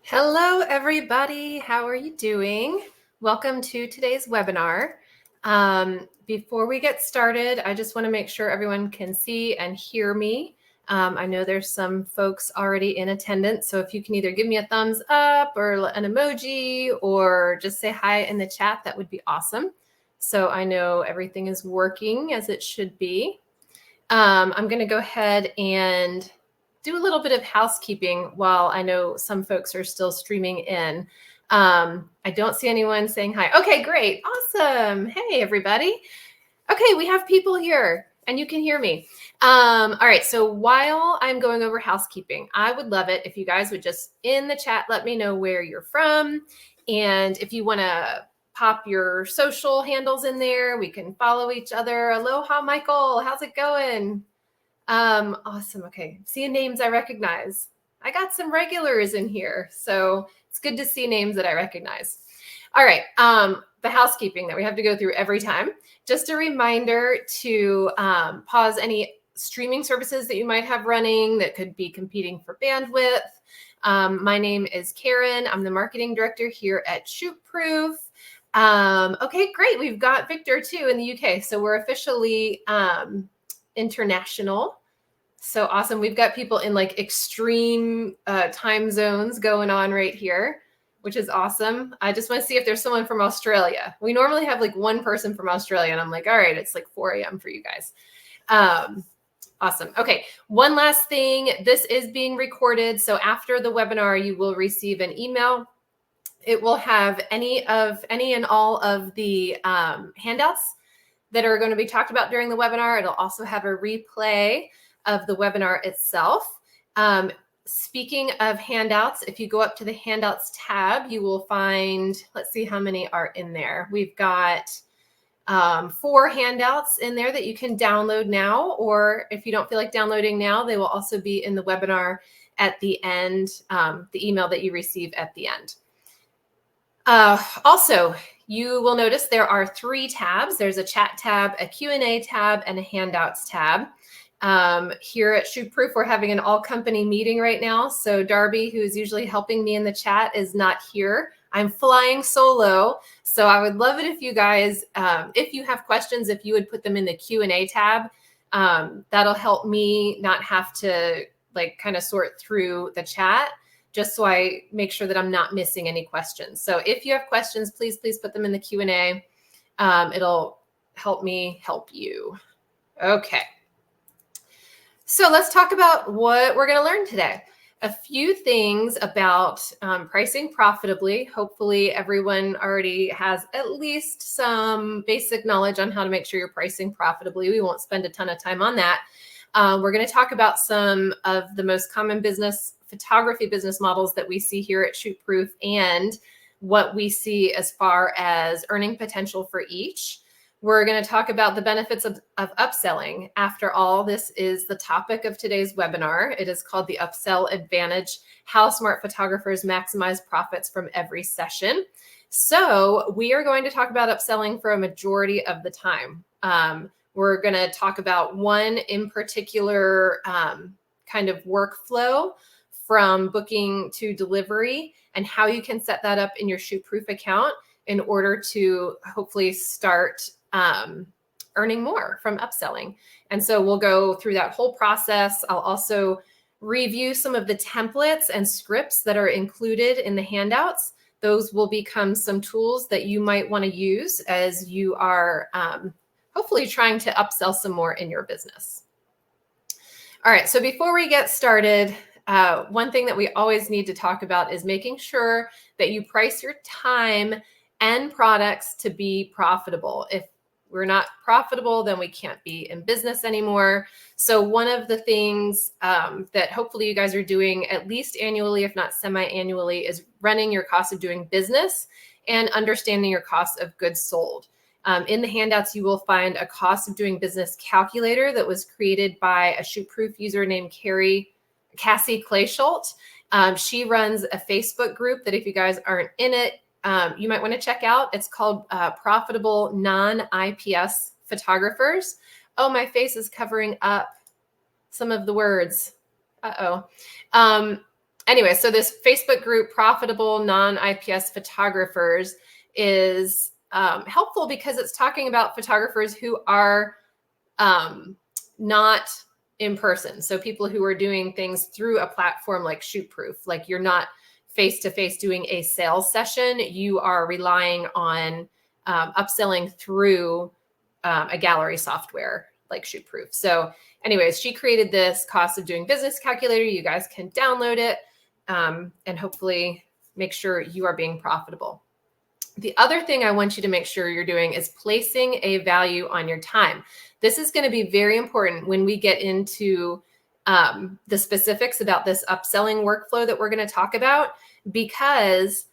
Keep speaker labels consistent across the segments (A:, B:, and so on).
A: Hello, everybody. How are you doing? Welcome to today's webinar. Before we get started, I just want to make sure everyone can see and hear me. I know there's some folks already in attendance, so if you can either give me a thumbs up or an emoji or just say hi in the chat, that would be awesome. So I know everything is working as it should be. I'm going to go ahead and do a little bit of housekeeping while I know some folks are still streaming in. I don't see anyone saying hi. Okay, great. Awesome. Hey, everybody. Okay, we have people here and you can hear me. All right, so while I'm going over housekeeping, I would love it if you guys would just in the chat let me know where you're from. And if you want to pop your social handles in there, we can follow each other. Aloha, Michael. How's it going? Awesome. Okay. Seeing names I recognize. I got some regulars in here, so it's good to see names that I recognize. All right. The housekeeping that we have to go through every time. Just a reminder to pause any streaming services that you might have running that could be competing for bandwidth. My name is Karen. I'm the marketing director here at ShootProof. Okay, great. We've got Victor too in the UK. So we're officially international. So awesome. We've got people in like extreme time zones going on right here, which is awesome. I just want to see if there's someone from Australia. We normally have like one person from Australia and I'm like, all right, it's like 4 a.m. for you guys. Awesome. Okay. One last thing. This is being recorded. So after the webinar, you will receive an email. It will have any and all of the handouts that are going to be talked about during the webinar. It'll also have a replay of the webinar itself. Speaking of handouts, if you go up to the handouts tab, you will find, let's see how many are in there. We've got 4 handouts in there that you can download now, or if you don't feel like downloading now, they will also be in the webinar at the end, the email that you receive at the end. Also, you will notice there are 3 tabs. There's a chat tab, a Q&A tab, and a handouts tab. Here at ShootProof, we're having an all-company meeting right now. So Darby, who's usually helping me in the chat, is not here. I'm flying solo. So I would love it if you guys, if you have questions, if you would put them in the Q&A tab. That'll help me not have to like kind of sort through the chat, just so I make sure that I'm not missing any questions. So if you have questions, please put them in the Q&A. It'll help me help you. Okay. So let's talk about what we're going to learn today. A few things about pricing profitably. Hopefully everyone already has at least some basic knowledge on how to make sure you're pricing profitably. We won't spend a ton of time on that. We're going to talk about some of the most common photography business models that we see here at ShootProof and what we see as far as earning potential for each. We're going to talk about the benefits of upselling. After all, this is the topic of today's webinar. It is called the Upsell Advantage, How Smart Photographers Maximize Profits from Every Session. So we are going to talk about upselling for a majority of the time. We're going to talk about one in particular kind of workflow from booking to delivery and how you can set that up in your ShootProof account in order to hopefully start earning more from upselling. And so we'll go through that whole process. I'll also review some of the templates and scripts that are included in the handouts. Those will become some tools that you might want to use as you are hopefully trying to upsell some more in your business. All right, so before we get started, one thing that we always need to talk about is making sure that you price your time and products to be profitable. If we're not profitable, then we can't be in business anymore. So one of the things that hopefully you guys are doing at least annually, if not semi-annually, is running your cost of doing business and understanding your cost of goods sold. In the handouts, you will find a cost of doing business calculator that was created by a ShootProof user named Cassie Clayschult. She runs a Facebook group that if you guys aren't in it, you might want to check out. It's called Profitable Non-IPS Photographers. Oh, my face is covering up some of the words. Uh-oh. Anyway, so this Facebook group, Profitable Non-IPS Photographers, is helpful because it's talking about photographers who are not in person. So people who are doing things through a platform like ShootProof, like you're not face-to-face doing a sales session, you are relying on upselling through a gallery software like ShootProof. So anyways, she created this cost of doing business calculator. You guys can download it and hopefully make sure you are being profitable. The other thing I want you to make sure you're doing is placing a value on your time. This is going to be very important when we get into the specifics about this upselling workflow that we're going to talk about, because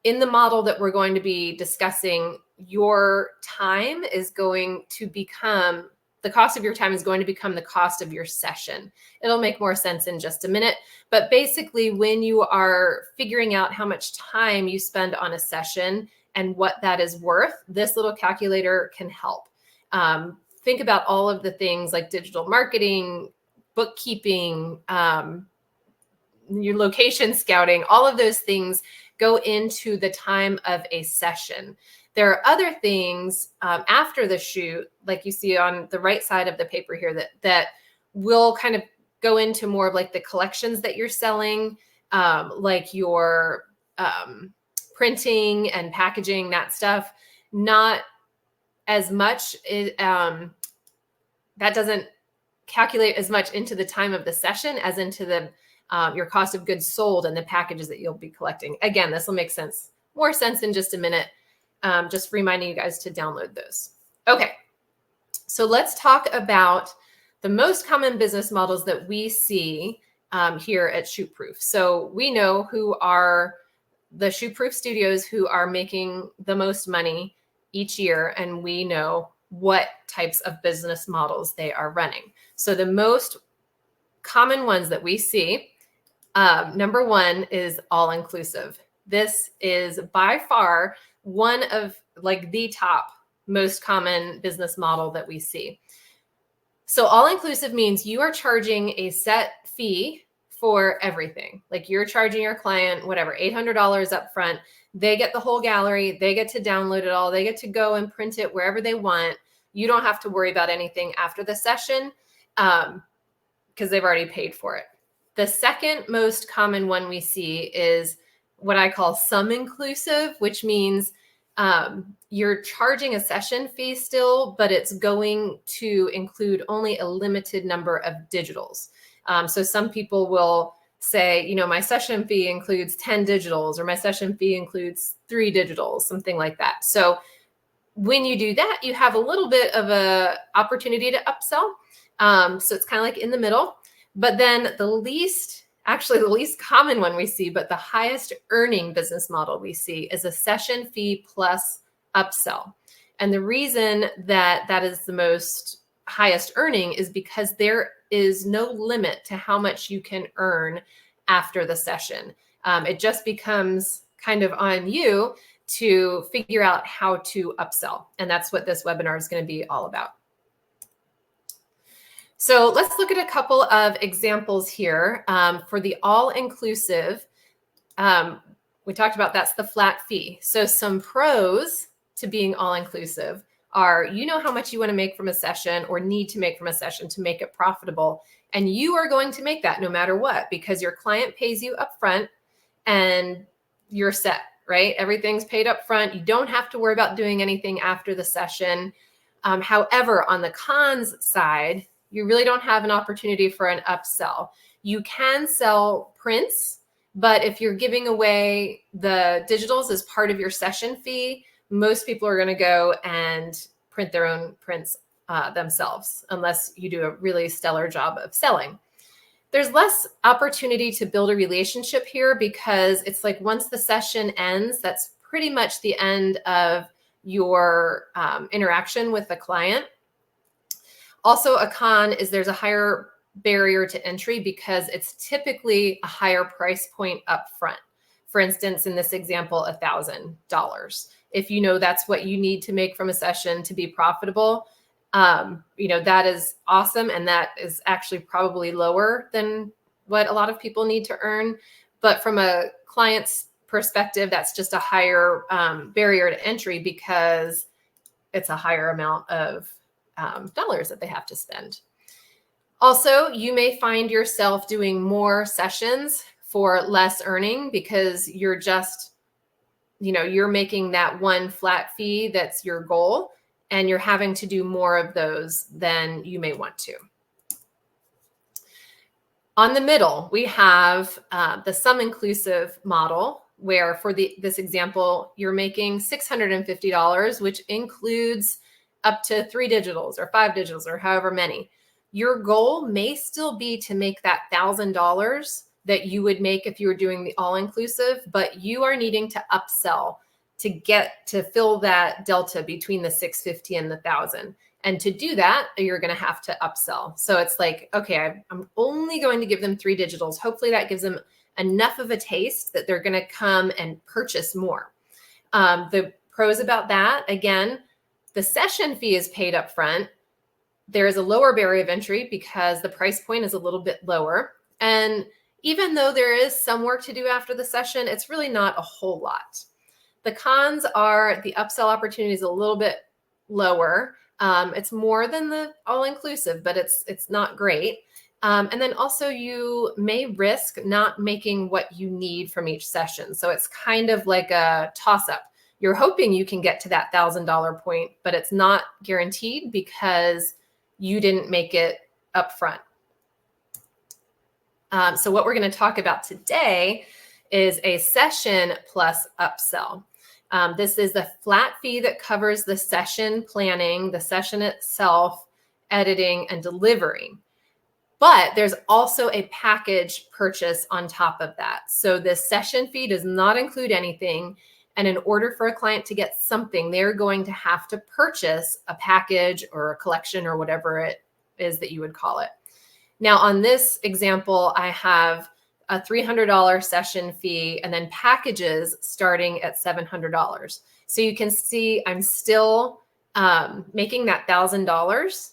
A: in the model that we're going to be discussing, your time is going to become, the cost of your time is going to become the cost of your session. It'll make more sense in just a minute. But basically, when you are figuring out how much time you spend on a session and what that is worth, this little calculator can help. Think about all of the things like digital marketing, bookkeeping, your location scouting, all of those things go into the time of a session. There are other things after the shoot, like you see on the right side of the paper here, that will kind of go into more of like the collections that you're selling, like your printing and packaging, that stuff. Not as much, that doesn't calculate as much into the time of the session as into the your cost of goods sold and the packages that you'll be collecting. Again, this will make more sense in just a minute. Just reminding you guys to download those. Okay, so let's talk about the most common business models that we see here at ShootProof. So we know who are the ShootProof studios who are making the most money each year, and we know what types of business models they are running. So the most common ones that we see, number one is all-inclusive. This is by far one of like the top most common business model that we see. So all-inclusive means you are charging a set fee for everything. Like you're charging your client, whatever, $800 up front. They get the whole gallery. They get to download it all. They get to go and print it wherever they want. You don't have to worry about anything after the session because they've already paid for it. The second most common one we see is what I call some inclusive, which means you're charging a session fee still, but it's going to include only a limited number of digitals. So some people will say, you know, my session fee includes 10 digitals, or my session fee includes 3 digitals, something like that. So when you do that, you have a little bit of a opportunity to upsell. So it's kind of like in the middle. But then the least common one we see, but the highest earning business model we see is a session fee plus upsell. And the reason that that is the most highest earning is because there is no limit to how much you can earn after the session. It just becomes kind of on you to figure out how to upsell. And that's what this webinar is going to be all about. So let's look at a couple of examples here for the all-inclusive. We talked about that's the flat fee. So some pros to being all-inclusive are, you know how much you want to make from a session or need to make from a session to make it profitable. And you are going to make that no matter what, because your client pays you up front and you're set, right? Everything's paid up front. You don't have to worry about doing anything after the session. However, on the cons side, you really don't have an opportunity for an upsell. You can sell prints, but if you're giving away the digitals as part of your session fee, most people are going to go and print their own prints themselves, unless you do a really stellar job of selling. There's less opportunity to build a relationship here because it's like once the session ends, that's pretty much the end of your interaction with the client. Also, a con is there's a higher barrier to entry because it's typically a higher price point up front. For instance, in this example, $1,000. If you know that's what you need to make from a session to be profitable, you know, that is awesome. And that is actually probably lower than what a lot of people need to earn. But from a client's perspective, that's just a higher barrier to entry because it's a higher amount of dollars that they have to spend. Also, you may find yourself doing more sessions for less earning because you're just, you're making that one flat fee that's your goal, and you're having to do more of those than you may want to. On the middle, we have the sum inclusive model, where for this example, you're making $650, which includes up to 3 digitals or 5 digitals or however many. Your goal may still be to make that $1,000 that you would make if you were doing the all-inclusive, but you are needing to upsell to get to fill that delta between the 650 and the 1,000. And to do that, you're going to have to upsell. So it's like, okay, I'm only going to give them 3 digitals. Hopefully that gives them enough of a taste that they're going to come and purchase more. The pros about that, again, the session fee is paid up front. There is a lower barrier of entry because the price point is a little bit lower. And even though there is some work to do after the session, it's really not a whole lot. The cons are the upsell opportunity is a little bit lower. It's more than the all-inclusive, but it's not great. And then also you may risk not making what you need from each session. So it's kind of like a toss-up. You're hoping you can get to that $1,000 point, but it's not guaranteed because you didn't make it up front. So what we're going to talk about today is a session plus upsell. This is the flat fee that covers the session planning, the session itself, editing, and delivering. But there's also a package purchase on top of that. So this session fee does not include anything. And in order for a client to get something, they're going to have to purchase a package or a collection or whatever it is that you would call it. Now, on this example, I have a $300 session fee and then packages starting at $700. So you can see I'm still making that $1,000,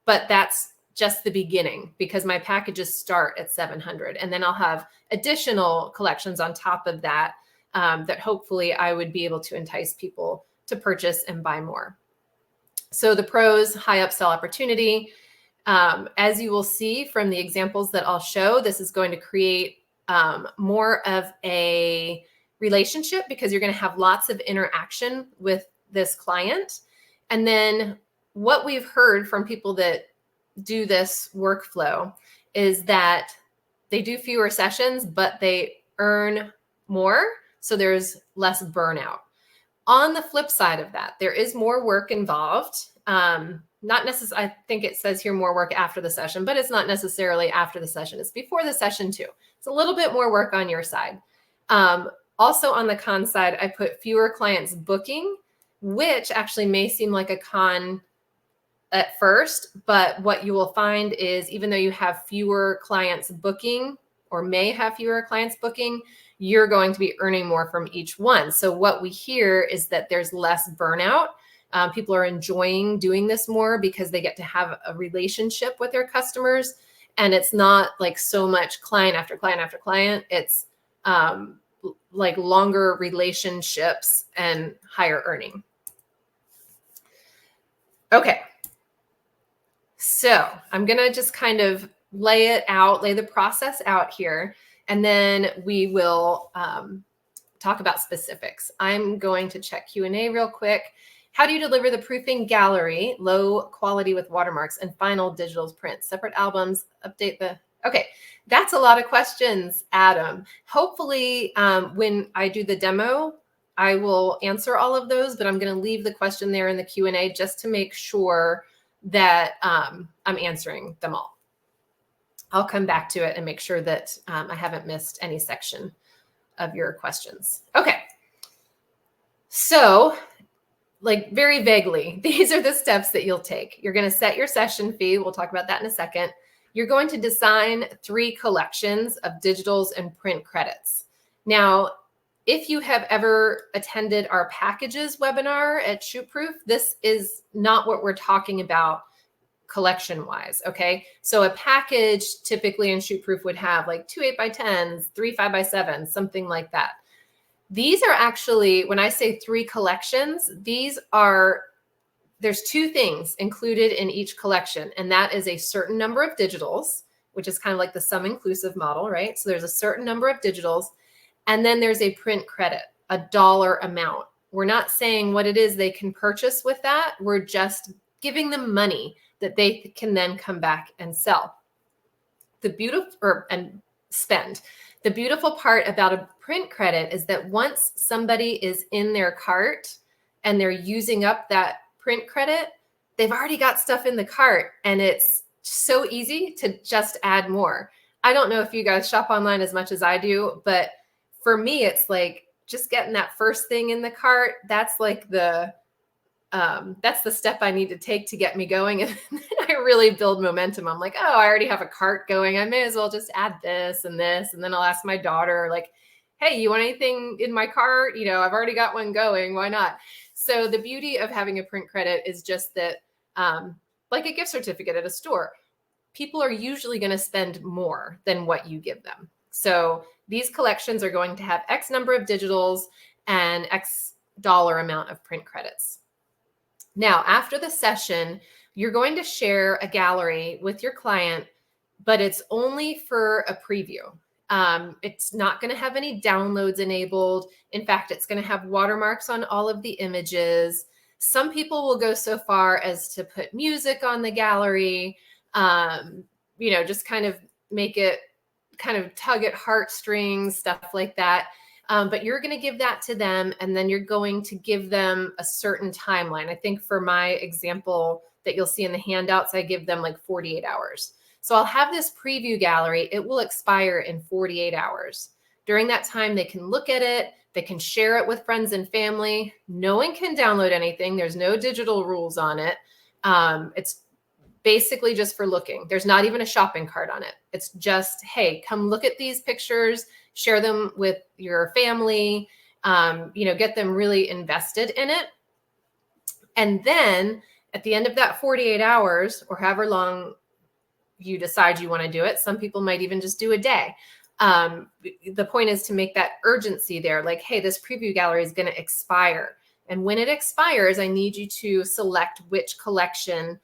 A: but that's just the beginning because my packages start at $700. And then I'll have additional collections on top of that that hopefully I would be able to entice people to purchase and buy more. So the pros, high upsell opportunity. As you will see from the examples that I'll show, this is going to create more of a relationship because you're going to have lots of interaction with this client. And then what we've heard from people that do this workflow is that they do fewer sessions, but they earn more. So there's less burnout. On the flip side of that, there is more work involved. Not necessarily, I think it says here more work after the session, but it's not necessarily after the session. It's before the session too. It's a little bit more work on your side. Also on the con side, I put fewer clients booking, which actually may seem like a con at first, but what you will find is even though you have fewer clients booking or may have fewer clients booking, you're going to be earning more from each one. So what we hear is that there's less burnout. People are enjoying doing this more because they get to have a relationship with their customers. And it's not like so much client after client after client. It's like longer relationships and higher earning. Okay. So I'm going to just kind of lay the process out here, and then we will talk about specifics. I'm going to check Q&A real quick. How do you deliver the proofing gallery, low quality with watermarks, and final digital print? Separate albums, update the... Okay, that's a lot of questions, Adam. Hopefully, when I do the demo, I will answer all of those, but I'm going to leave the question there in the Q&A just to make sure that I'm answering them all. I'll come back to it and make sure that I haven't missed any section of your questions. Okay, so like very vaguely, these are the steps that you'll take. You're going to set your session fee. We'll talk about that in a second. You're going to design 3 collections of digitals and print credits. Now, if you have ever attended our packages webinar at ShootProof, this is not what we're talking about collection wise. Okay. So a package typically in Shootproof would have like 2 8x10s, 3 5x7s, something like that. These are actually, when I say 3 collections, there's 2 things included in each collection, and that is a certain number of digitals, which is kind of like the sum inclusive model, right? So there's a certain number of digitals, and then there's a print credit, a dollar amount. We're not saying what it is they can purchase with that. We're just giving them money that they can then come back and sell. And spend. The beautiful part about a print credit is that once somebody is in their cart and they're using up that print credit, they've already got stuff in the cart, and it's so easy to just add more. I don't know if you guys shop online as much as I do, but for me, it's like just getting that first thing in the cart. That's like that's the step I need to take to get me going. And I really build momentum. I'm like, oh, I already have a cart going. I may as well just add this. And then I'll ask my daughter, like, hey, you want anything in my cart? I've already got one going. Why not? So the beauty of having a print credit is just that, like a gift certificate at a store, people are usually going to spend more than what you give them. So these collections are going to have X number of digitals and X dollar amount of print credits. Now, after the session, you're going to share a gallery with your client, but it's only for a preview. It's not going to have any downloads enabled. In fact, it's going to have watermarks on all of the images. Some people will go so far as to put music on the gallery, just kind of make it kind of tug at heartstrings, stuff like that. But you're going to give that to them, and then you're going to give them a certain timeline. I think for my example that you'll see in the handouts, I give them like 48 hours. So I'll have this preview gallery. It will expire in 48 hours. During that time, they can look at it. They can share it with friends and family. No one can download anything. There's no digital rules on it. It's basically just for looking. There's not even a shopping cart on it. It's just, hey, come look at these pictures, share them with your family, get them really invested in it. And then at the end of that 48 hours, or however long you decide you want to do it, some people might even just do a day. The point is to make that urgency there, like, hey, this preview gallery is going to expire. And when it expires, I need you to select which collection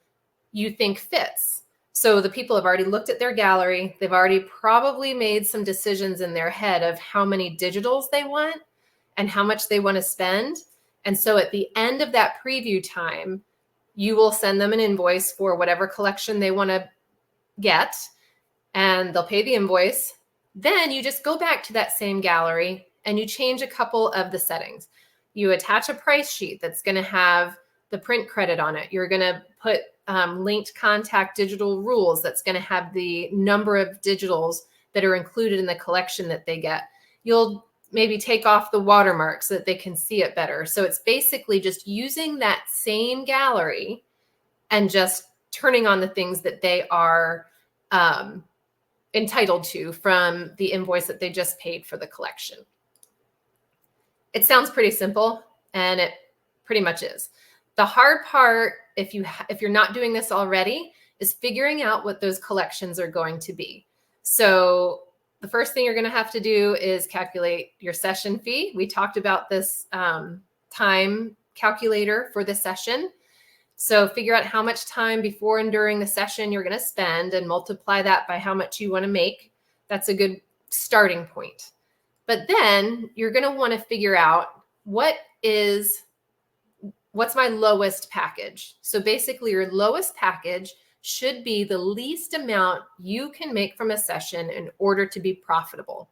A: you think fits. So the people have already looked at their gallery. They've already probably made some decisions in their head of how many digitals they want and how much they want to spend. And so at the end of that preview time, you will send them an invoice for whatever collection they want to get, and they'll pay the invoice. Then you just go back to that same gallery and you change a couple of the settings. You attach a price sheet that's going to have the print credit on it. You're going to put linked contact digital rules that's going to have the number of digitals that are included in the collection that they get. You'll maybe take off the watermark so that they can see it better. So it's basically just using that same gallery and just turning on the things that they are entitled to from the invoice that they just paid for the collection. It sounds pretty simple, and it pretty much is. The hard part, if you're not doing this already, is figuring out what those collections are going to be. So the first thing you're going to have to do is calculate your session fee. We talked about this time calculator for the session. So figure out how much time before and during the session you're going to spend and multiply that by how much you want to make. That's a good starting point. But then you're going to want to figure out what's my lowest package. So basically your lowest package should be the least amount you can make from a session in order to be profitable.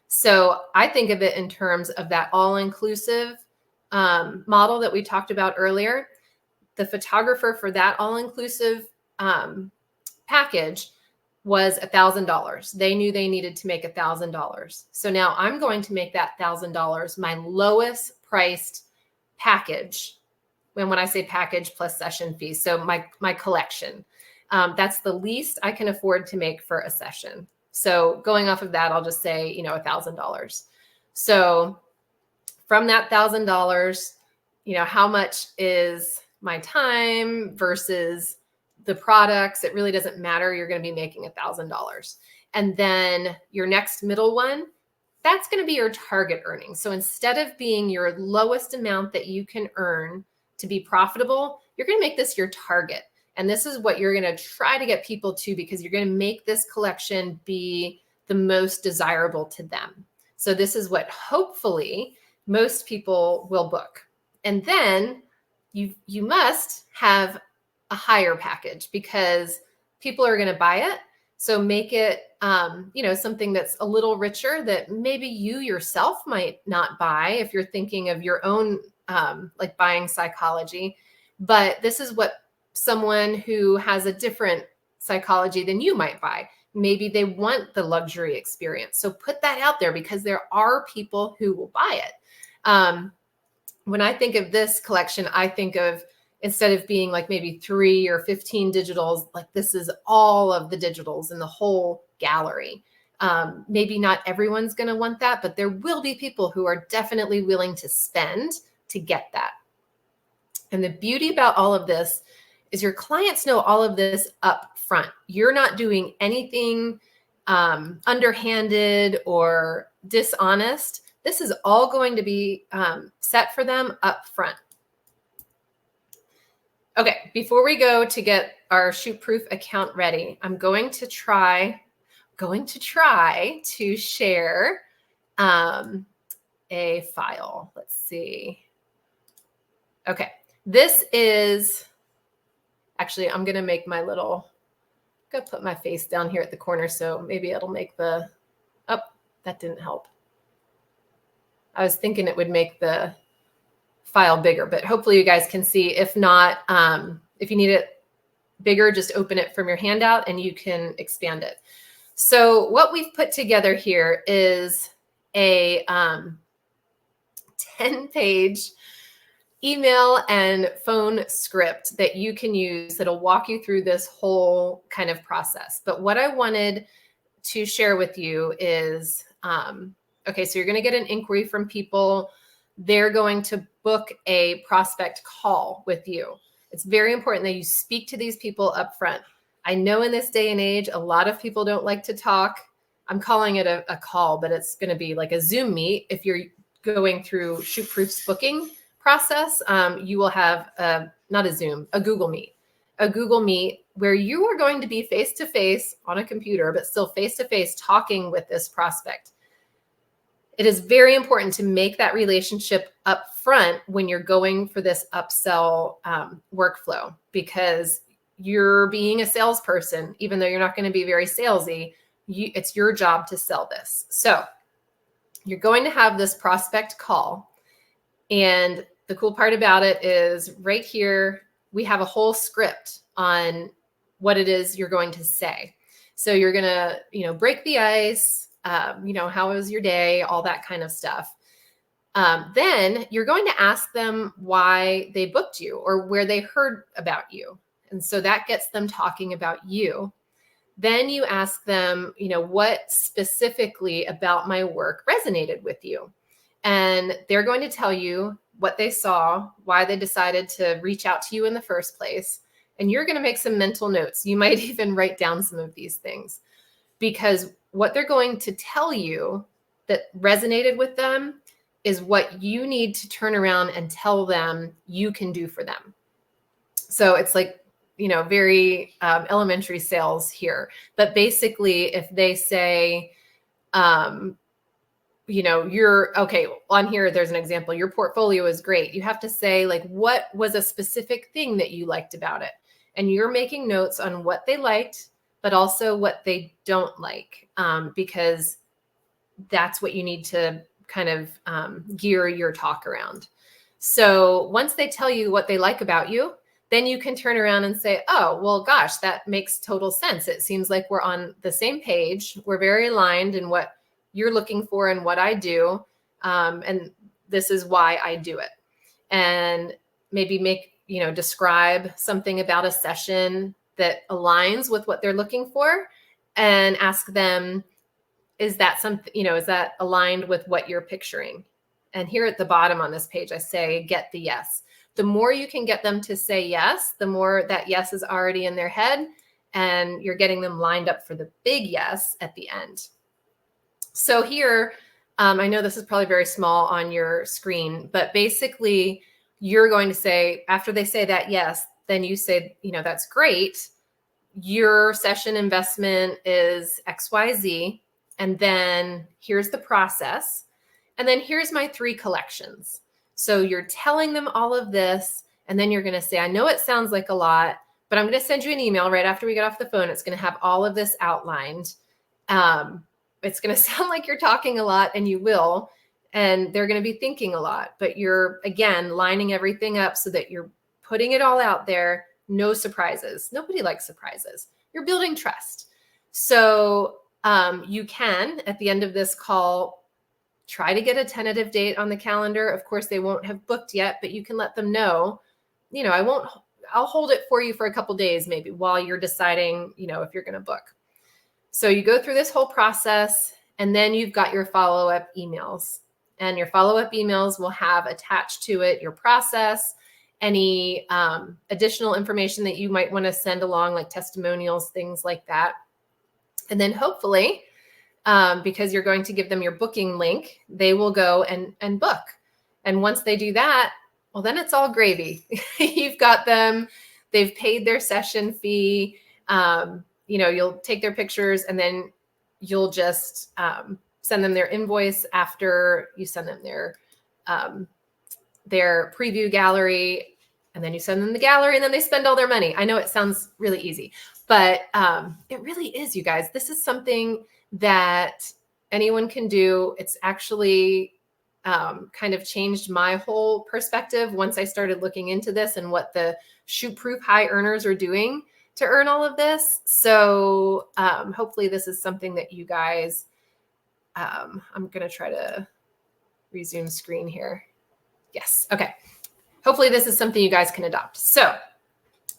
A: So I think of it in terms of that all-inclusive model that we talked about earlier. The photographer for that all-inclusive package was $1,000. They knew they needed to make $1,000. So now I'm going to make that $1,000 my lowest priced package. And when I say package plus session fee, so my collection, that's the least I can afford to make for a session. So going off of that, I'll just say, $1,000. So from that $1,000, how much is my time versus the products, it really doesn't matter. You're going to be making $1,000. And then your next middle one, that's going to be your target earnings. So instead of being your lowest amount that you can earn to be profitable, you're going to make this your target. And this is what you're going to try to get people to, because you're going to make this collection be the most desirable to them. So this is what hopefully most people will book. And then you must have a higher package, because people are going to buy it. So make it, something that's a little richer that maybe you yourself might not buy if you're thinking of your own, like buying psychology. But this is what someone who has a different psychology than you might buy. Maybe they want the luxury experience. So put that out there, because there are people who will buy it. When I think of this collection, I think of, instead of being like maybe 3 or 15 digitals, like this is all of the digitals in the whole gallery. Maybe not everyone's going to want that, but there will be people who are definitely willing to spend to get that. And the beauty about all of this is your clients know all of this up front. You're not doing anything underhanded or dishonest. This is all going to be set for them up front. Okay, before we go to get our shoot-proof account ready, I'm going to try to share a file. Let's see. Okay, this is, actually, I'm going to make my little, I'm going to put my face down here at the corner, so maybe it'll make the, oh, that didn't help. I was thinking it would make the file bigger, but hopefully you guys can see. If not, if you need it bigger, just open it from your handout and you can expand it. So what we've put together here is a 10-page email and phone script that you can use that'll walk you through this whole kind of process. But what I wanted to share with you is, okay, so you're going to get an inquiry from people. They're going to book a prospect call with you. It's very important that you speak to these people up front. I know in this day and age, a lot of people don't like to talk. I'm calling it a call, but it's going to be like a Zoom meet. If you're going through ShootProof's booking process, you will have not a Zoom, a Google Meet. A Google Meet where you are going to be face-to-face on a computer, but still face-to-face talking with this prospect. It is very important to make that relationship up front when you're going for this upsell workflow, because you're being a salesperson, even though you're not going to be very salesy, it's your job to sell this. So you're going to have this prospect call. And the cool part about it is right here, we have a whole script on what it is you're going to say. So you're going to, break the ice, how was your day, all that kind of stuff. Then you're going to ask them why they booked you or where they heard about you. And so that gets them talking about you. Then you ask them, what specifically about my work resonated with you? And they're going to tell you what they saw, why they decided to reach out to you in the first place. And you're going to make some mental notes. You might even write down some of these things, because what they're going to tell you that resonated with them is what you need to turn around and tell them you can do for them. So it's like, very elementary sales here. But basically, if they say, you're okay, on here, there's an example, your portfolio is great. You have to say, like, what was a specific thing that you liked about it? And you're making notes on what they liked, but also what they don't like, because that's what you need to kind of gear your talk around. So once they tell you what they like about you, then you can turn around and say, oh, well, gosh, that makes total sense. It seems like we're on the same page. We're very aligned in what you're looking for and what I do. And this is why I do it. And maybe describe something about a session that aligns with what they're looking for, and ask them, is that something, is that aligned with what you're picturing? And here at the bottom on this page, I say, get the yes. The more you can get them to say yes, the more that yes is already in their head, and you're getting them lined up for the big yes at the end. So here, I know this is probably very small on your screen, but basically you're going to say, after they say that yes, then you say, that's great. Your session investment is XYZ. And then here's the process. And then here's my 3 collections. So you're telling them all of this, and then you're going to say, I know it sounds like a lot, but I'm going to send you an email right after we get off the phone. It's going to have all of this outlined. It's going to sound like you're talking a lot, and you will, and they're going to be thinking a lot, but you're, again, lining everything up so that you're putting it all out there. No surprises. Nobody likes surprises. You're building trust. So you can, at the end of this call, try to get a tentative date on the calendar. Of course, they won't have booked yet, but you can let them know, I'll hold it for you for a couple days, maybe, while you're deciding, if you're going to book. So you go through this whole process, and then you've got your follow-up emails, and your follow-up emails will have attached to it your process, any additional information that you might want to send along, like testimonials, things like that. And then hopefully, because you're going to give them your booking link, they will go and book. And once they do that, well, then it's all gravy. You've got them, they've paid their session fee. You'll take their pictures, and then you'll just send them their invoice after you send them their preview gallery, and then you send them the gallery, and then they spend all their money. I know it sounds really easy, but it really is, you guys. This is something that anyone can do. It's actually kind of changed my whole perspective once I started looking into this and what the shoot-proof high earners are doing to earn all of this. So hopefully this is something that you guys, I'm going to try to resume screen here. Yes. Okay. Hopefully this is something you guys can adopt. So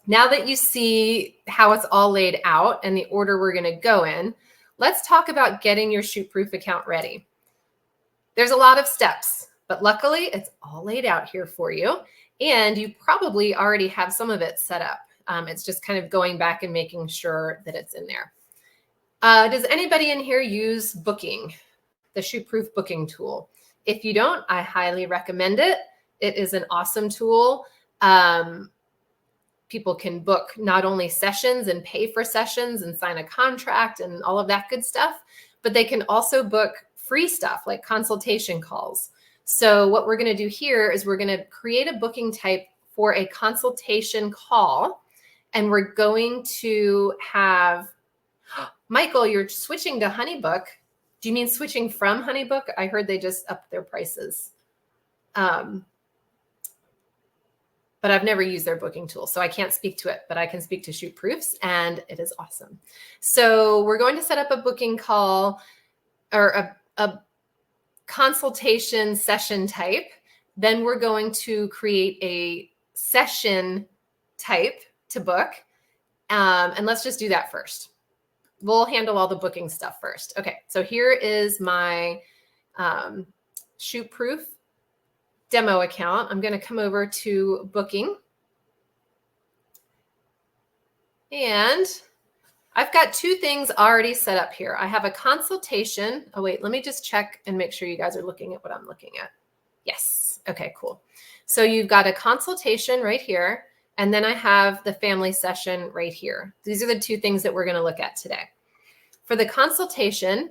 A: now that you see how it's all laid out and the order we're going to go in, let's talk about getting your shoot-proof account ready. There's a lot of steps, but luckily it's all laid out here for you. And you probably already have some of it set up. It's just kind of going back and making sure that it's in there. Does anybody in here use Booking, the shoot-proof booking tool? If you don't, I highly recommend it. It is an awesome tool. People can book not only sessions and pay for sessions and sign a contract and all of that good stuff, but they can also book free stuff like consultation calls. So what we're going to do here is we're going to create a booking type for a consultation call. And we're going to have, Michael, you're switching to HoneyBook. Do you mean switching from HoneyBook? I heard they just upped their prices. But I've never used their booking tool, so I can't speak to it, but I can speak to shoot-proofs, and it is awesome. So we're going to set up a booking call or a consultation session type. Then we're going to create a session type to book. And let's just do that first. We'll handle all the booking stuff first. Okay, so here is my shoot-proof demo account. I'm going to come over to booking. And I've got 2 things already set up here. I have a consultation. Oh, wait, let me just check and make sure you guys are looking at what I'm looking at. Yes. Okay, cool. So you've got a consultation right here. And then I have the family session right here. These are the 2 things that we're going to look at today. For the consultation,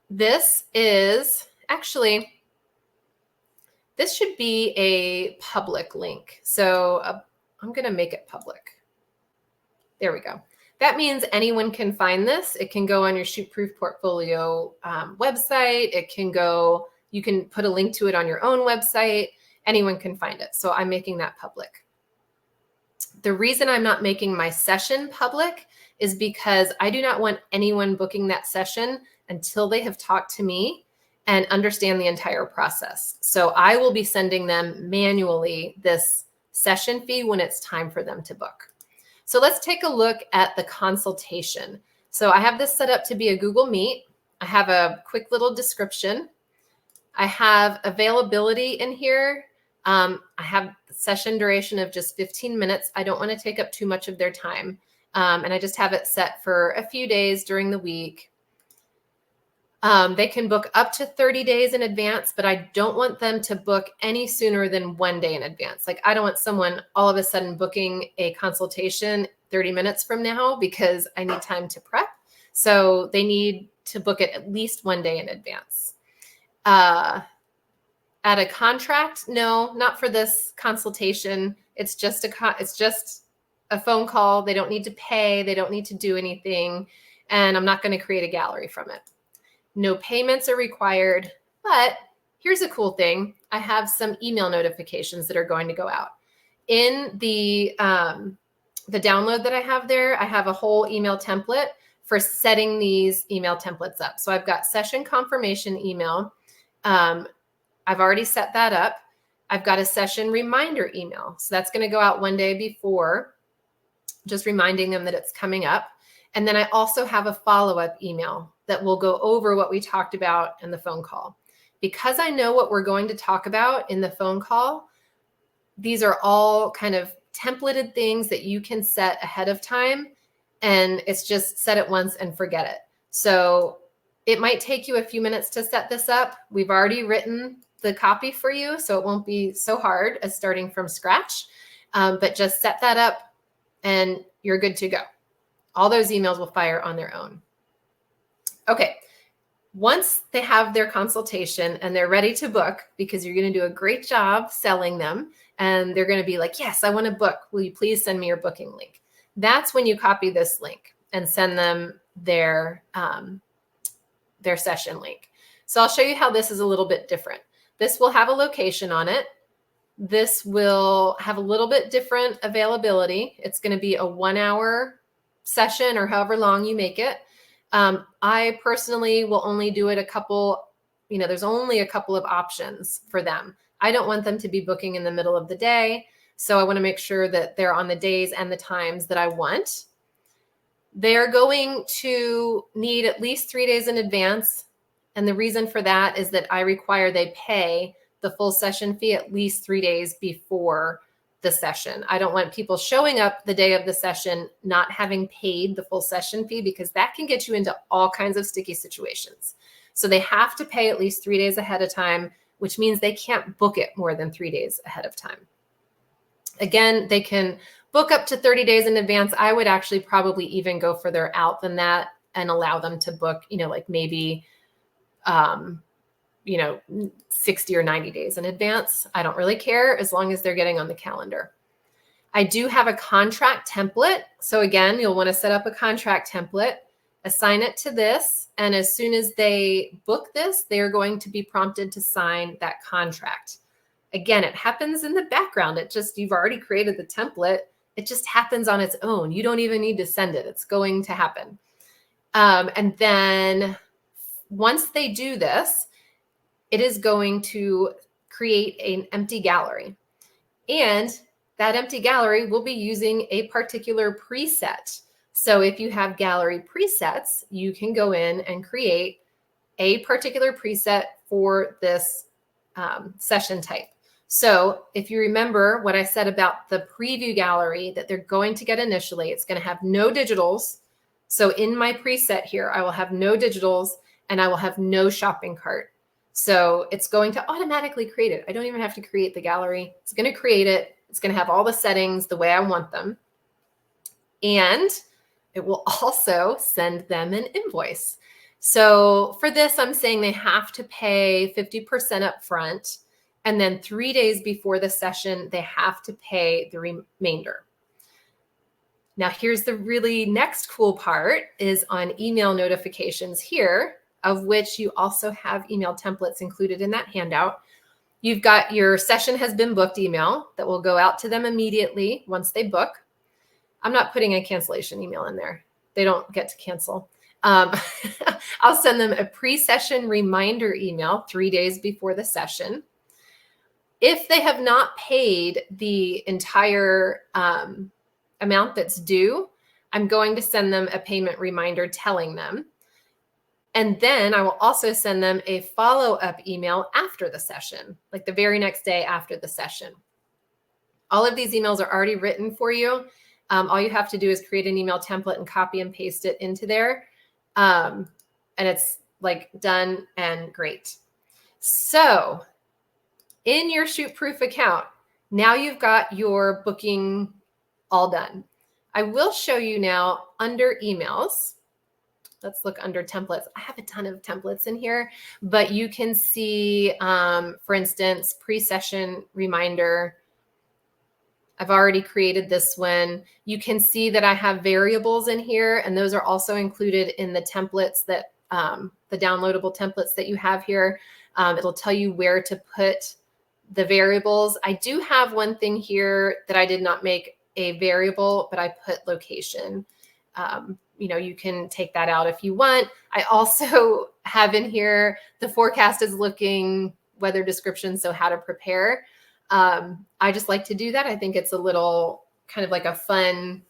A: this is actually, this should be a public link. So I'm going to make it public. There we go. That means anyone can find this. It can go on your shoot-proof portfolio website. It can go, you can put a link to it on your own website. Anyone can find it. So I'm making that public. The reason I'm not making my session public is because I do not want anyone booking that session until they have talked to me and understand the entire process. So I will be sending them manually this session fee when it's time for them to book. So let's take a look at the consultation. So I have this set up to be a Google Meet. I have a quick little description. I have availability in here. I have session duration of just 15 minutes. I don't want to take up too much of their time. And I just have it set for a few days during the week. They can book up to 30 days in advance, but I don't want them to book any sooner than 1 day in advance. Like I don't want someone all of a sudden booking a consultation 30 minutes from now because I need time to prep. So they need to book it at least 1 day in advance. At a contract, no, not for this consultation. It's just a phone call. They don't need to pay. They don't need to do anything. And I'm not going to create a gallery from it. No payments are required, but here's a cool thing. I have some email notifications that are going to go out. In the download that I have there, I have a whole email template for setting these email templates up. So I've got session confirmation email. I've already set that up. I've got a session reminder email. So that's going to go out 1 day before, just reminding them that it's coming up. And then I also have a follow-up email that will go over what we talked about in the phone call. Because I know what we're going to talk about in the phone call, these are all kind of templated things that you can set ahead of time. And it's just set it once and forget it. So it might take you a few minutes to set this up. We've already written the copy for you, so it won't be so hard as starting from scratch. But just set that up and you're good to go. All those emails will fire on their own. Okay, once they have their consultation and they're ready to book, because you're going to do a great job selling them, and they're going to be like, yes, I want to book. Will you please send me your booking link? That's when you copy this link and send them their session link. So I'll show you how this is a little bit different. This will have a location on it. This will have a little bit different availability. It's going to be a 1 hour session or however long you make it. I personally will only do it a couple, there's only a couple of options for them. I don't want them to be booking in the middle of the day. So I want to make sure that they're on the days and the times that I want. They're going to need at least 3 days in advance. And the reason for that is that I require they pay the full session fee at least 3 days before the session. I don't want people showing up the day of the session not having paid the full session fee, because that can get you into all kinds of sticky situations. So they have to pay at least 3 days ahead of time, which means they can't book it more than 3 days ahead of time. Again, they can book up to 30 days in advance. I would actually probably even go further out than that and allow them to book, like maybe 60 or 90 days in advance. I don't really care as long as they're getting on the calendar. I do have a contract template. So again, you'll want to set up a contract template, assign it to this. And as soon as they book this, they're going to be prompted to sign that contract. Again, it happens in the background. You've already created the template. It just happens on its own. You don't even need to send it. It's going to happen. And then once they do this, it is going to create an empty gallery. And that empty gallery will be using a particular preset. So if you have gallery presets, you can go in and create a particular preset for this session type. So if you remember what I said about the preview gallery that they're going to get initially, it's going to have no digitals. So in my preset here, I will have no digitals and I will have no shopping cart. So it's going to automatically create it. I don't even have to create the gallery. It's going to create it. It's going to have all the settings the way I want them. And it will also send them an invoice. So for this, I'm saying they have to pay 50% up front. And then 3 days before the session, they have to pay the remainder. Now, here's the really next cool part is on email notifications here, of which you also have email templates included in that handout. You've got your session has been booked email that will go out to them immediately once they book. I'm not putting a cancellation email in there. They don't get to cancel. I'll send them a pre-session reminder email 3 days before the session. If they have not paid the entire amount that's due, I'm going to send them a payment reminder telling them. And then I will also send them a follow-up email after the session, like the very next day after the session. All of these emails are already written for you. All you have to do is create an email template and copy and paste it into there. And it's like done and great. So in your ShootProof account, now you've got your booking all done. I will show you now under emails. Let's look under templates. I have a ton of templates in here, but you can see, for instance, pre-session reminder. I've already created this one. You can see that I have variables in here, and those are also included in the templates that, the downloadable templates that you have here. It'll tell you where to put the variables. I do have one thing here that I did not make a variable, but I put location. You can take that out if you want. I also have in here, the forecast is looking, weather description, so how to prepare. I just like to do that. I think it's a little kind of like a fun,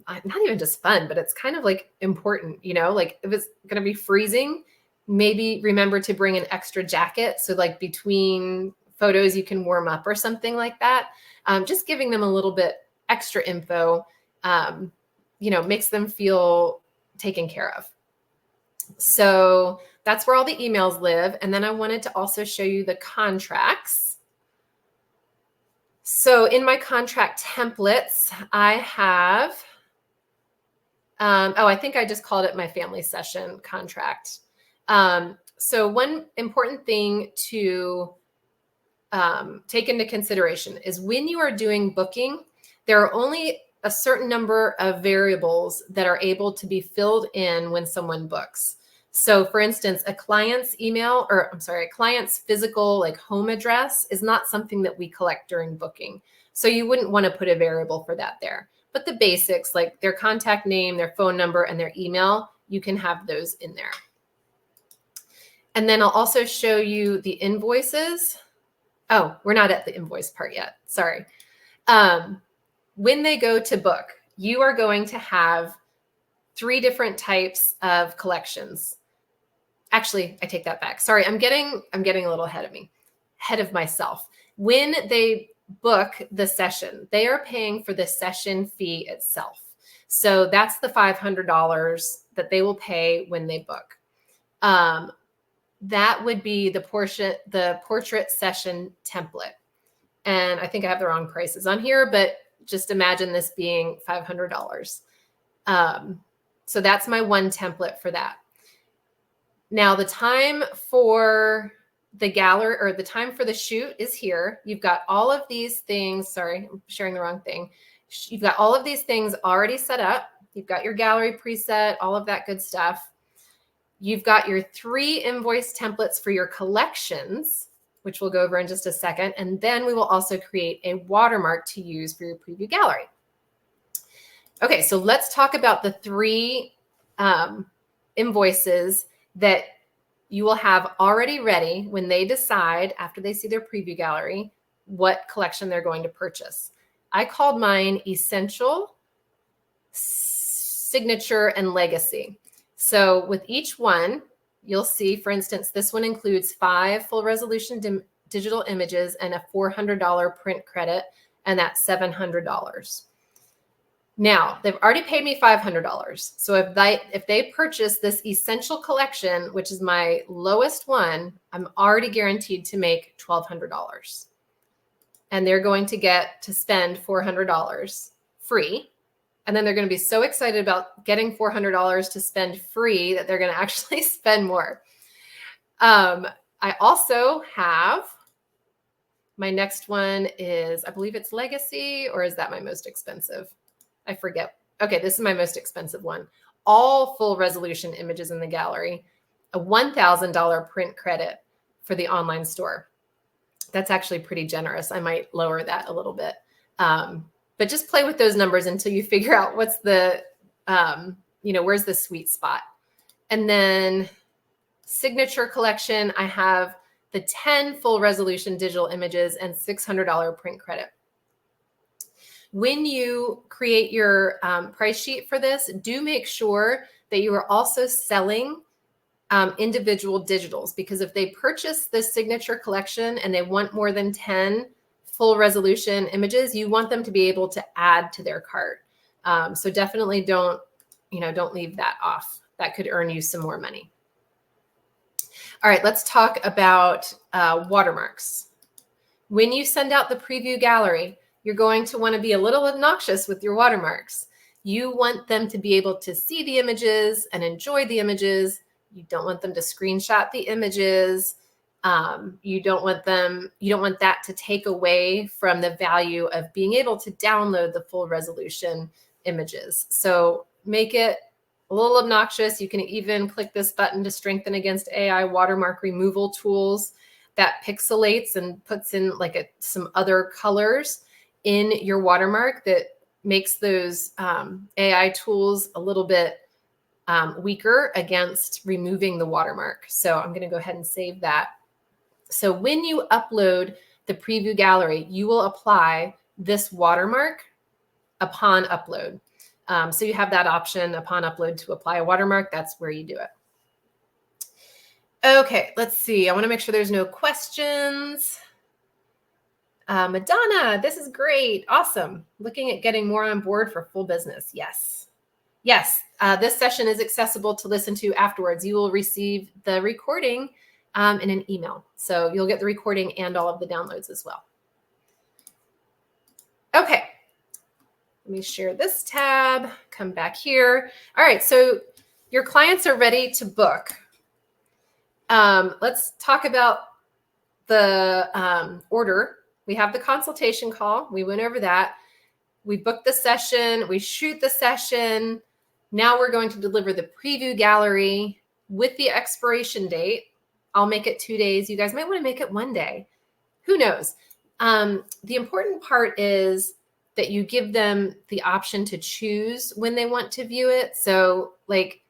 A: not even just fun, but it's kind of like important, like if it's going to be freezing, maybe remember to bring an extra jacket. So like between photos, you can warm up or something like that. Just giving them a little bit extra info, makes them feel taken care of. So that's where all the emails live. And then I wanted to also show you the contracts. So in my contract templates, I have, I think I just called it my family session contract. So one important thing to take into consideration is when you are doing booking, there are only a certain number of variables that are able to be filled in when someone books. So for instance, a client's a client's physical like home address is not something that we collect during booking. So you wouldn't want to put a variable for that there. But the basics like their contact name, their phone number, and their email, you can have those in there. And then I'll also show you the invoices. Oh, we're not at the invoice part yet. Sorry. When they go to book, you are going to have 3 different types of collections. Actually, I take that back. Sorry, I'm getting a little ahead of myself. When they book the session, they are paying for the session fee itself. So that's the $500 that they will pay when they book. That would be the portrait session template. And I think I have the wrong prices on here, but just imagine this being $500. So that's my one template for that. Now the time for the gallery or the time for the shoot is here. You've got all of these things. Sorry, I'm sharing the wrong thing. You've got all of these things already set up. You've got your gallery preset, all of that good stuff. You've got your 3 invoice templates for your collections, which we'll go over in just a second. And then we will also create a watermark to use for your preview gallery. Okay, so let's talk about the 3 invoices that you will have already ready when they decide, after they see their preview gallery, what collection they're going to purchase. I called mine Essential, Signature, and Legacy. So with each one, you'll see, for instance, this one includes 5 full resolution digital images and a $400 print credit, and that's $700. Now, they've already paid me $500. So if they purchase this Essential collection, which is my lowest one, I'm already guaranteed to make $1,200. And they're going to get to spend $400 free. And then they're going to be so excited about getting $400 to spend free that they're going to actually spend more. I also have, my next one is, I believe it's Legacy, or is that my most expensive? I forget. Okay, this is my most expensive one. All full resolution images in the gallery, a $1,000 print credit for the online store. That's actually pretty generous. I might lower that a little bit. But just play with those numbers until you figure out what's the, where's the sweet spot. And then Signature collection, I have the 10 full resolution digital images and $600 print credit. When you create your price sheet for this, do make sure that you are also selling individual digitals, because if they purchase the signature collection and they want more than 10 full resolution images, you want them to be able to add to their cart. So definitely don't leave that off. That could earn you some more money. All right, let's talk about watermarks. When you send out the preview gallery, you're going to want to be a little obnoxious with your watermarks. You want them to be able to see the images and enjoy the images. You don't want them to screenshot the images. You don't want that to take away from the value of being able to download the full resolution images. So make it a little obnoxious. You can even click this button to strengthen against AI watermark removal tools that pixelates and puts in like some other colors in your watermark that makes those AI tools a little bit weaker against removing the watermark. So I'm going to go ahead and save that. So when you upload the preview gallery, you will apply this watermark upon upload. So you have that option upon upload to apply a watermark. That's where you do it. Okay, let's see. I want to make sure there's no questions. Madonna, this is great. Awesome. Looking at getting more on board for full business. Yes. Yes. This session is accessible to listen to afterwards. You will receive the recording in an email. So you'll get the recording and all of the downloads as well. Okay. Let me share this tab, come back here. All right, so your clients are ready to book. Let's talk about the order. We have the consultation call. We went over that. We booked the session. We shoot the session. Now we're going to deliver the preview gallery with the expiration date. I'll make it 2 days. You guys might want to make it 1 day. Who knows? The important part is that you give them the option to choose when they want to view it. So like,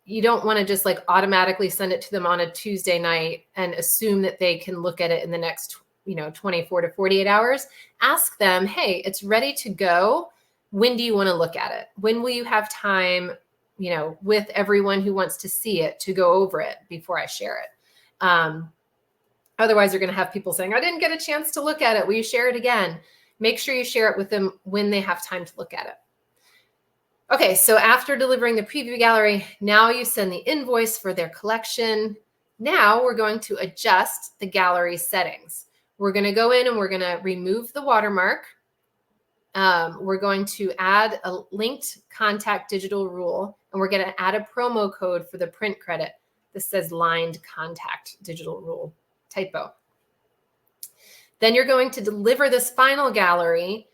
A: you don't want to just like automatically send it to them on a Tuesday night and assume that they can look at it in the next 24 to 48 hours. Ask them, hey, it's ready to go. When do you want to look at it? When will you have time, with everyone who wants to see it to go over it before I share it? Otherwise, you're going to have people saying, I didn't get a chance to look at it. Will you share it again? Make sure you share it with them when they have time to look at it. Okay, so after delivering the preview gallery, now you send the invoice for their collection. Now we're going to adjust the gallery settings. We're going to go in and we're going to remove the watermark. We're going to add a linked contact digital rule, and we're going to add a promo code for the print credit. This says lined contact digital rule, typo. Then you're going to deliver this final gallery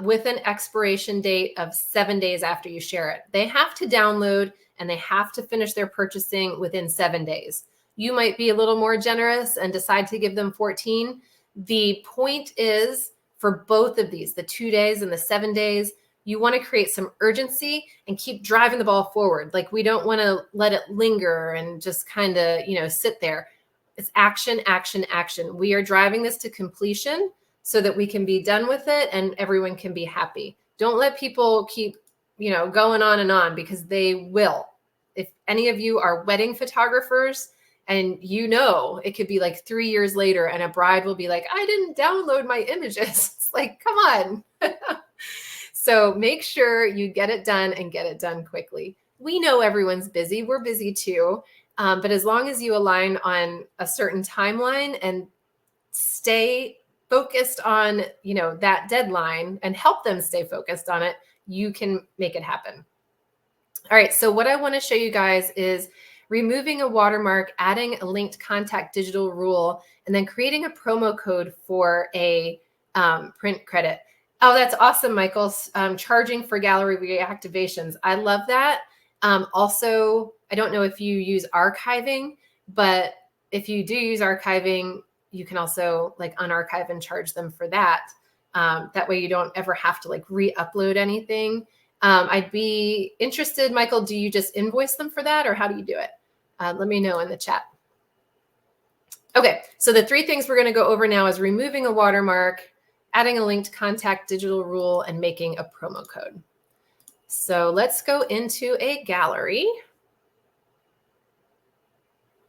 A: with an expiration date of 7 days after you share it. They have to download and they have to finish their purchasing within 7 days. You might be a little more generous and decide to give them 14. The point is, for both of these, the 2 days and the 7 days, you want to create some urgency and keep driving the ball forward. Like, we don't want to let it linger and just kind of, sit there. It's action, action, action. We are driving this to completion so that we can be done with it and everyone can be happy. Don't let people keep, going on and on, because they will. If any of you are wedding photographers and it could be like 3 years later and a bride will be like, I didn't download my images. It's like, come on. So make sure you get it done and get it done quickly. We know everyone's busy. We're busy too. But as long as you align on a certain timeline and stay focused on, that deadline and help them stay focused on it, you can make it happen. All right. So what I want to show you guys is removing a watermark, adding a linked contact digital rule, and then creating a promo code for a print credit. Oh, that's awesome, Michael. Charging for gallery reactivations. I love that. Also, I don't know if you use archiving, but if you do use archiving, you can also like unarchive and charge them for that. That way you don't ever have to like re-upload anything. I'd be interested, Michael, do you just invoice them for that, or how do you do it? Let me know in the chat. Okay, so the 3 things we're going to go over now is removing a watermark, adding a linked contact digital rule, and making a promo code. So let's go into a gallery.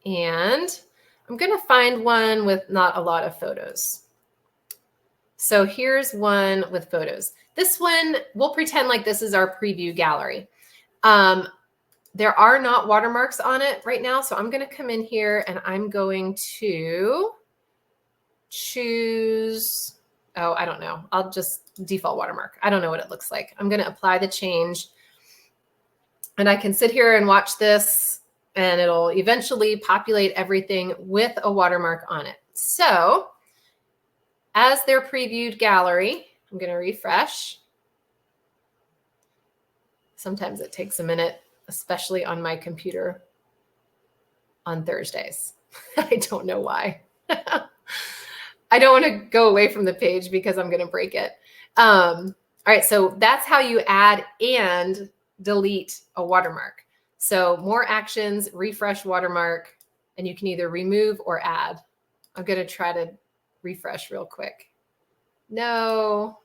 A: And I'm going to find one with not a lot of photos. So here's one with photos. This one, we'll pretend like this is our preview gallery. There are not watermarks on it right now. So I'm going to come in here and I'm going to choose, oh, I don't know. I'll just default watermark. I don't know what it looks like. I'm going to apply the change. And I can sit here and watch this and it'll eventually populate everything with a watermark on it. So as their previewed gallery, I'm going to refresh. Sometimes it takes a minute, especially on my computer on Thursdays. I don't know why. I don't want to go away from the page because I'm going to break it. All right, so that's how you add and delete a watermark. So more actions, refresh watermark, and you can either remove or add. I'm going to try to refresh real quick. No,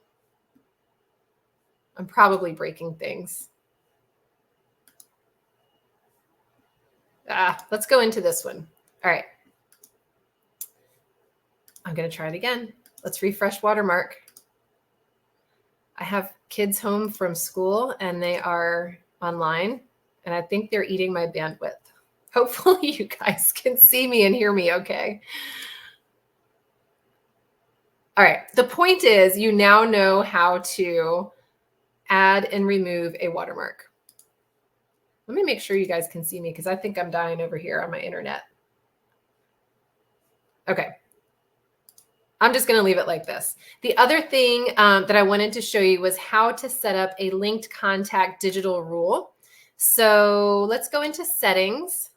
A: I'm probably breaking things. Let's go into this one. All right. I'm going to try it again. Let's refresh watermark. I have kids home from school and they are online and I think they're eating my bandwidth. Hopefully you guys can see me and hear me okay. All right. The point is you now know how to add and remove a watermark. Let me make sure you guys can see me because I think I'm dying over here on my internet. Okay. I'm just going to leave it like this. The other thing that I wanted to show you was how to set up a linked contact digital rule. So let's go into settings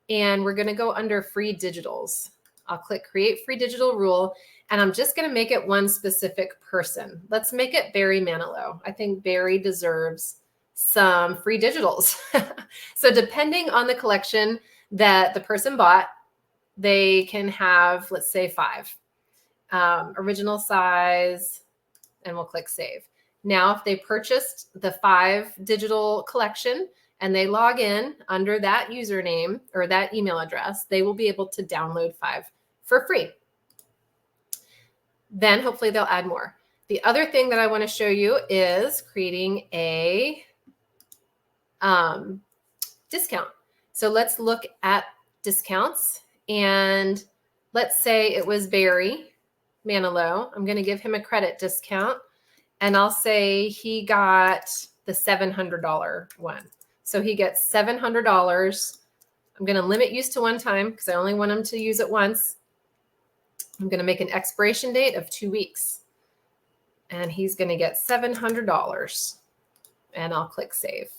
A: and we're going to go under free digitals. I'll click create free digital rule and I'm just going to make it one specific person. Let's make it Barry Manilow. I think Barry deserves some free digitals. So depending on the collection that the person bought, they can have, let's say 5. Original size, and we'll click save. Now, if they purchased the 5 digital collection and they log in under that username or that email address, they will be able to download 5 for free. Then hopefully they'll add more. The other thing that I want to show you is creating a discount. So let's look at discounts and let's say it was Barry Manilow. I'm going to give him a credit discount and I'll say he got the $700 one. So he gets $700. I'm going to limit use to one time because I only want him to use it once. I'm going to make an expiration date of 2 weeks and he's going to get $700 and I'll click save.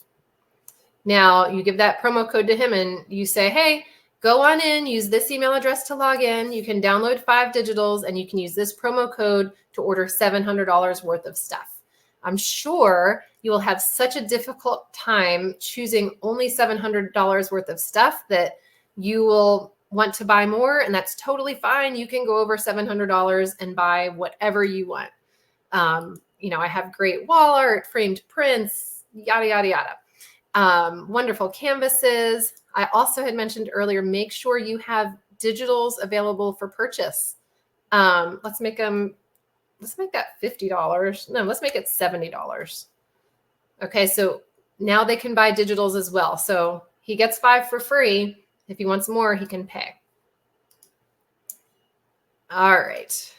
A: Now you give that promo code to him and you say, hey, go on in, use this email address to log in. You can download 5 digitals and you can use this promo code to order $700 worth of stuff. I'm sure you will have such a difficult time choosing only $700 worth of stuff that you will want to buy more, and that's totally fine. You can go over $700 and buy whatever you want. You know, I have great wall art, framed prints, yada, yada, yada. Wonderful canvases. I also had mentioned earlier, make sure you have digitals available for purchase. Let's make that $50. No, let's make it $70. Okay, so now they can buy digitals as well. So he gets 5 for free. If he wants more, he can pay. All right.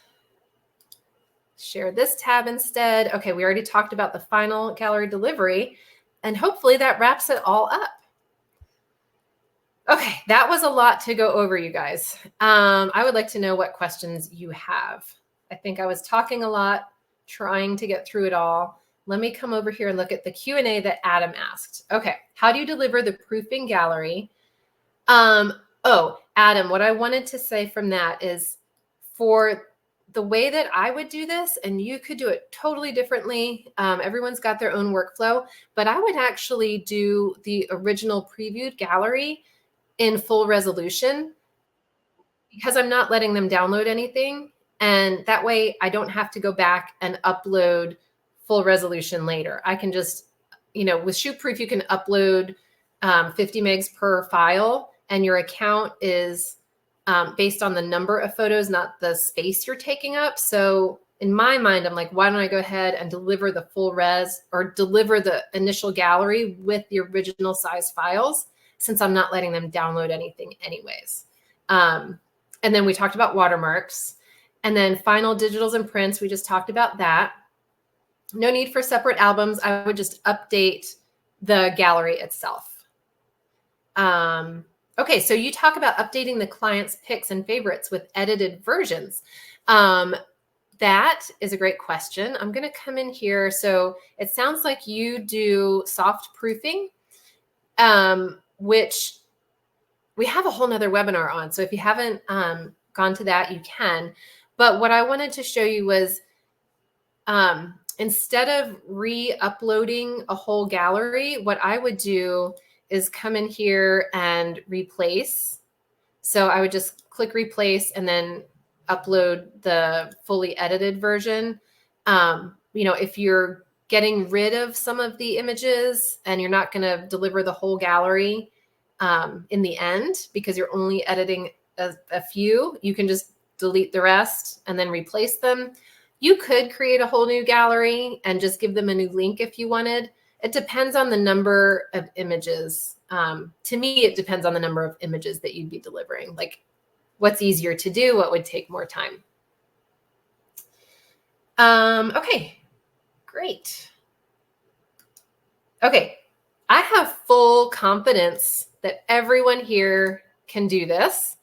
A: Share this tab instead. Okay, we already talked about the final gallery delivery, and hopefully that wraps it all up. Okay, that was a lot to go over, you guys. I would like to know what questions you have. I think I was talking a lot, trying to get through it all. Let me come over here and look at the Q&A that Adam asked. Okay, how do you deliver the proofing gallery? Oh, Adam, what I wanted to say from that is for the way that I would do this, and you could do it totally differently. Everyone's got their own workflow, but I would actually do the original previewed gallery in full resolution because I'm not letting them download anything. And that way I don't have to go back and upload full resolution later. I can just, you know, with ShootProof, you can upload 50 megs per file. and your account is based on the number of photos, not the space you're taking up. So in my mind, I'm like, why don't I go ahead and deliver the full res or deliver the initial gallery with the original size files, since I'm not letting them download anything anyways. And then we talked about watermarks, and then final digitals and prints. We just talked about that. No need for separate albums. I would just update the gallery itself. Okay, so you talk about updating the client's pics and favorites with edited versions. That is a great question. I'm going to come in here. So it sounds like you do soft proofing, which we have a whole nother webinar on. So if you haven't gone to that, you can. But what I wanted to show you was instead of re-uploading a whole gallery, what I would do is come in here and replace. So I would just click replace and then upload the fully edited version. If you're getting rid of some of the images and you're not going to deliver the whole gallery in the end because you're only editing a few, you can just delete the rest and then replace them. You could create a whole new gallery and just give them a new link if you wanted. It depends on the number of images. To me, it depends on the number of images that you'd be delivering. Like, what's easier to do? What would take more time? Okay, great. Okay, I have full confidence that everyone here can do this.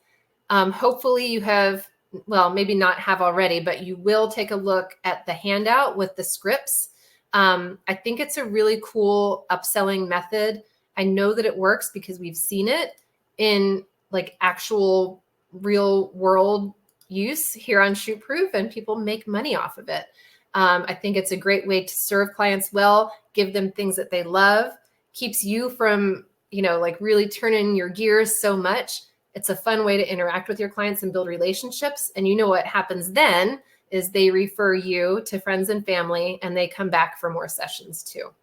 A: Hopefully you have, well, maybe not have already, but you will take a look at the handout with the scripts. I think it's a really cool upselling method. I know that it works because we've seen it in like actual real world use here on ShootProof, and people make money off of it. I think it's a great way to serve clients well, give them things that they love, keeps you from, like really turning your gears so much. It's a fun way to interact with your clients and build relationships. And what happens then is they refer you to friends and family, and they come back for more sessions too.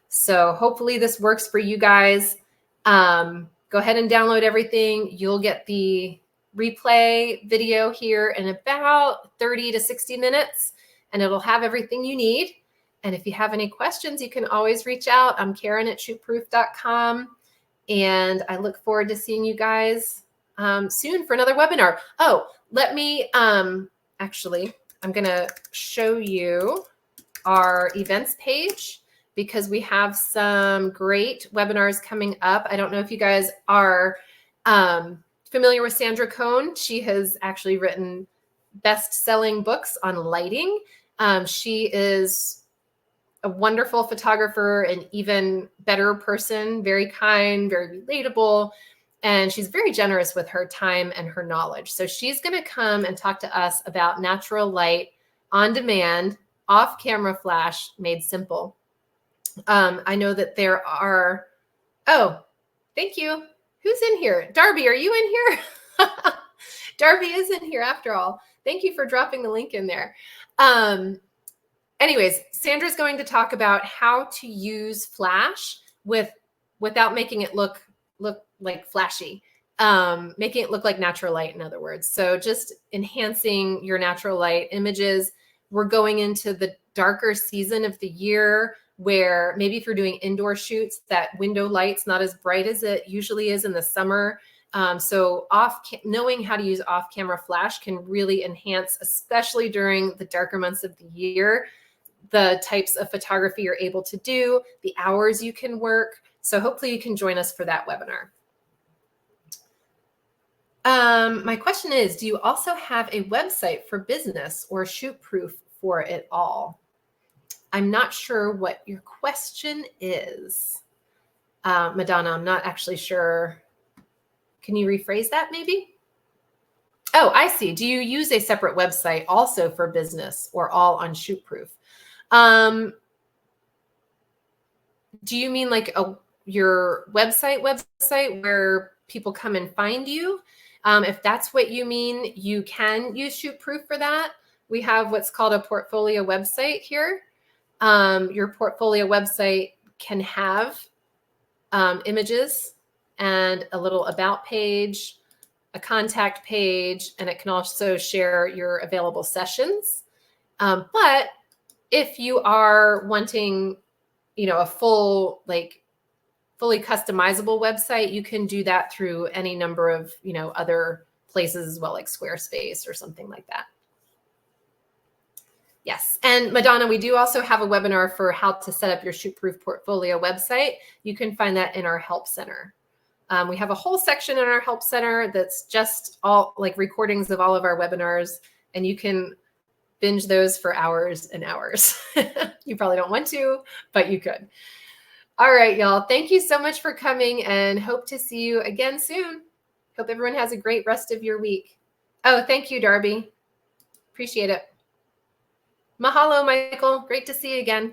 A: So hopefully this works for you guys. Go ahead and download everything. You'll get the replay video here in about 30 to 60 minutes, and it'll have everything you need. And if you have any questions, you can always reach out. I'm Karen at shootproof.com. And I look forward to seeing you guys soon for another webinar. Oh, let me, actually, I'm going to show you our events page because we have some great webinars coming up. I don't know if you guys are familiar with Sandra Cohn. She has actually written best-selling books on lighting. She is a wonderful photographer, an even better person, very kind, very relatable, and she's very generous with her time and her knowledge. So she's going to come and talk to us about natural light on demand, off-camera flash made simple. I know that there are, oh, thank you. Who's in here? Darby, are you in here? Darby is in here after all. Thank you for dropping the link in there. Anyways, Sandra's going to talk about how to use Flash without making it look like flashy, making it look like natural light, in other words. So just enhancing your natural light images. We're going into the darker season of the year where maybe if you're doing indoor shoots, that window light's not as bright as it usually is in the summer. So knowing how to use off-camera flash can really enhance, especially during the darker months of the year, the types of photography you're able to do, the hours you can work. So hopefully you can join us for that webinar. My question is, do you also have a website for business or ShootProof for it all? I'm not sure what your question is. Madonna, I'm not actually sure. Can you rephrase that maybe? Oh, I see. Do you use a separate website also for business or all on ShootProof? Do you mean like your website where people come and find you? If that's what you mean, you can use ShootProof for that. We have what's called a portfolio website here. Your portfolio website can have images and a little about page, a contact page, and it can also share your available sessions. But if you are wanting, a full, fully customizable website, you can do that through any number of, other places as well, like Squarespace or something like that. Yes. And Madonna, we do also have a webinar for how to set up your ShootProof portfolio website. You can find that in our Help Center. We have a whole section in our Help Center that's just all recordings of all of our webinars, and you can binge those for hours and hours. You probably don't want to, but you could. All right, y'all. Thank you so much for coming, and hope to see you again soon. Hope everyone has a great rest of your week. Oh, thank you, Darby. Appreciate it. Mahalo, Michael. Great to see you again.